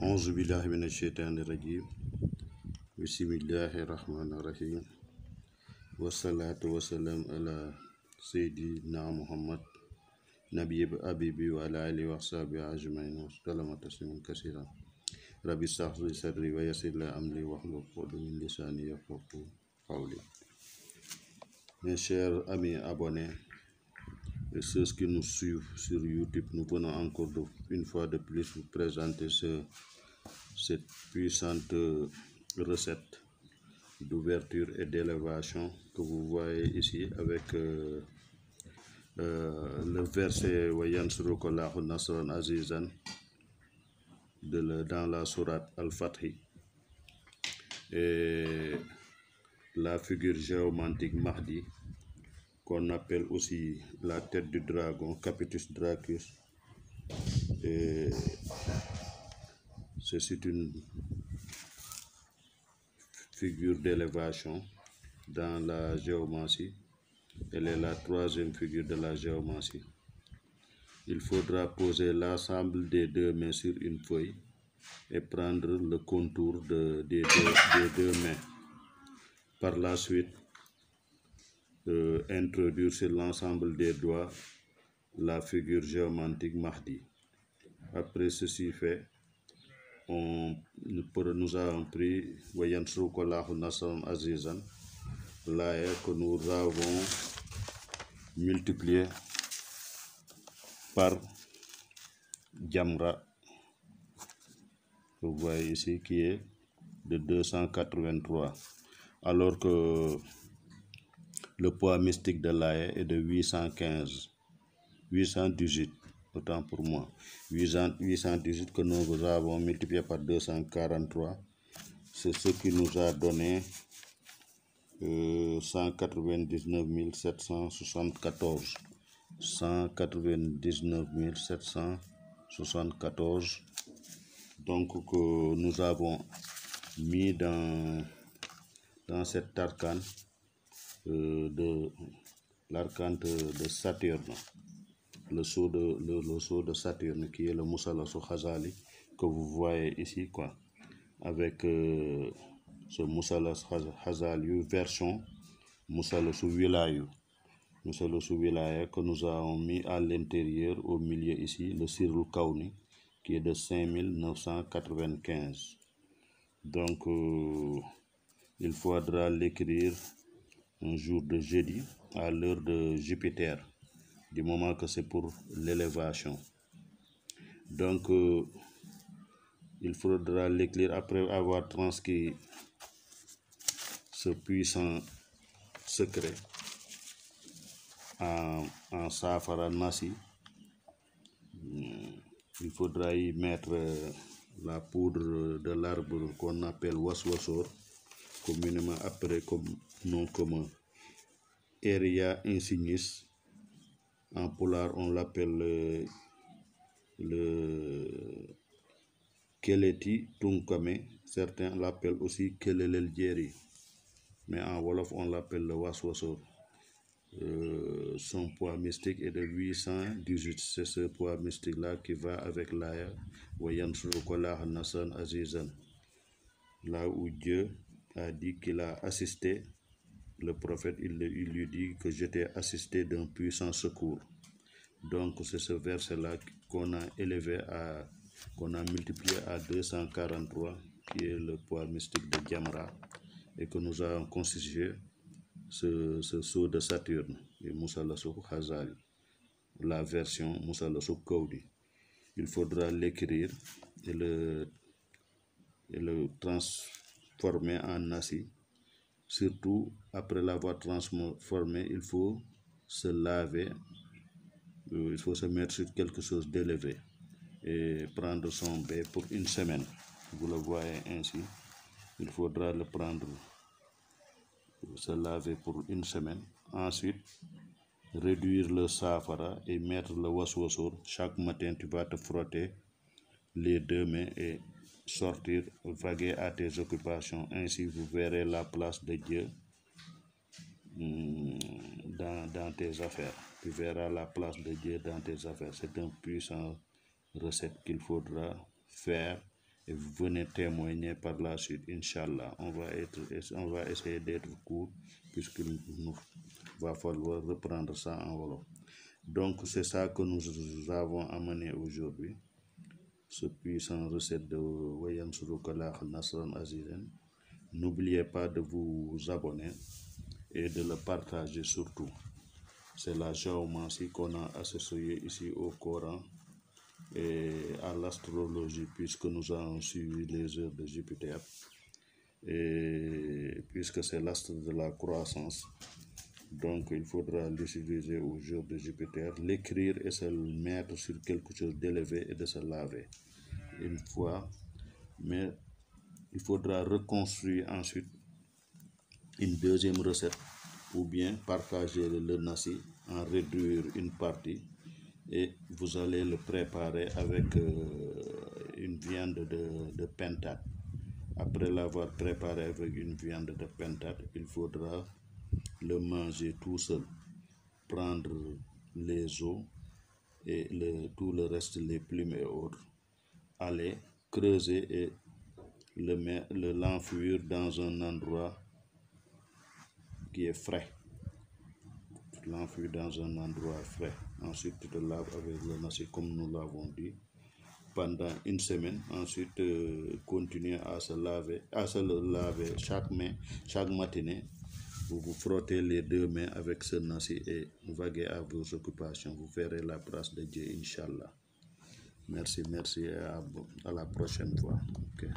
أعوذ بالله من الشيطان الرجيم بسم الله الرحمن الرحيم والصلاة والسلام على سيدنا محمد نبي أبيبي وعلى آله وصحبه أجمعين وسلم تسليما كثيرا ربي اشرح لي صدري ويسر لي أمري واحلل عقدة من لساني يفقهوا قولي. Mes chers amis abonnés et ceux qui nous suivent sur YouTube, nous venons encore une fois de plus vous présenter cette puissante recette d'ouverture et d'élévation que vous voyez ici avec le verset Wayansuruka Allahu Nasran Azizan dans la sourate Al-Fathi et la figure géomantique Mahdi qu'on appelle aussi la tête du dragon, Capitus Dracus. Et c'est une figure d'élévation dans la géomancie. Elle est la troisième figure de la géomancie. Il faudra poser l'ensemble des deux mains sur une feuille et prendre le contour des deux mains. Par la suite, introduire sur l'ensemble des doigts la figure géomantique Mahdi. Après ceci fait, nous avons pris Wayansuruka Allahu Nasran Azizan, l'aya que nous avons multiplié par Jamra, vous voyez ici, qui est de 283, alors que le poids mystique de l'aya est de 818, autant pour moi, 818 que nous avons multiplié par 243, c'est ce qui nous a donné 199 774. 199 774, donc que nous avons mis dans cet arcane de l'arcane de Saturne, le sceau de Saturne qui est le Musallasu Khazali que vous voyez ici, quoi, avec ce Musallasu Khazali version Musallasu Wilayu. Musallasu Wilaya que nous avons mis à l'intérieur, au milieu ici, le Sirul Kauni qui est de 5995. Donc il faudra l'écrire un jour de jeudi à l'heure de Jupiter, du moment que c'est pour l'élévation. Donc il faudra l'écrire après avoir transcrit ce puissant secret en Safara Nasi. Il faudra y mettre la poudre de l'arbre qu'on appelle Waswasor, communément appelé comme nom commun Eria insignis. En polar on l'appelle le Keleti Tunkame, certains l'appellent aussi Kelelel Djeri, mais en Wolof on l'appelle le Waswasor. Son poids mystique est de 818. C'est ce poids mystique là qui va avec l'aya Wayansuruka Allahu Nasran Azizan, là où Dieu a dit qu'il a assisté le prophète. Il lui dit que j'étais assisté d'un puissant secours. Donc c'est ce verset là qu'on a élevé qu'on a multiplié à 243, qui est le poids mystique de Jamra, et que nous avons constitué ce sceau de Saturne et Musallasu Khazali, la version Musallasu Kauni. Il faudra l'écrire et le transformer en nasi. Surtout après l'avoir transformé, il faut se laver, il faut se mettre sur quelque chose d'élevé et prendre son bain pour une semaine. Vous le voyez ainsi, il faudra le prendre, se laver pour une semaine. Ensuite, réduire le safara et mettre le waswasur. Chaque matin, tu vas te frotter les deux mains et sortir, vaguer à tes occupations. Ainsi, vous verrez la place de Dieu dans tes affaires. Tu verras la place de Dieu dans tes affaires. C'est une puissante recette qu'il faudra faire et vous venez témoigner par la suite, Inch'Allah. On va essayer d'être court puisqu'il nous va falloir reprendre ça en wolof. Donc c'est ça que nous avons amené aujourd'hui, ce puissant recette de Wayansurukallah Nasran Azizen. N'oubliez pas de vous abonner et de le partager surtout. C'est la géomancie qu'on a associée ici au Coran et à l'astrologie, puisque nous avons suivi les heures de Jupiter, et puisque c'est l'astre de la croissance. Donc il faudra l'utiliser au jour de Jupiter, l'écrire et se mettre sur quelque chose d'élevé et de se laver une fois. Mais il faudra reconstruire ensuite une deuxième recette, ou bien partager le nasi, en réduire une partie, et vous allez le préparer avec une viande de pentade. Après l'avoir préparé avec une viande de pentade, il faudra le manger tout seul, prendre les os et tout le reste, les plumes et autres, aller creuser et l'enfuir dans un endroit qui est frais. L'enfuir dans un endroit frais. Ensuite, tu te laves avec le nasi comme nous l'avons dit pendant une semaine. Ensuite, continuez à se laver chaque matinée. Vous vous frottez les deux mains avec ce nasi et vaguez à vos occupations. Vous verrez la grâce de Dieu, Inch'Allah. Merci et à la prochaine fois. Okay.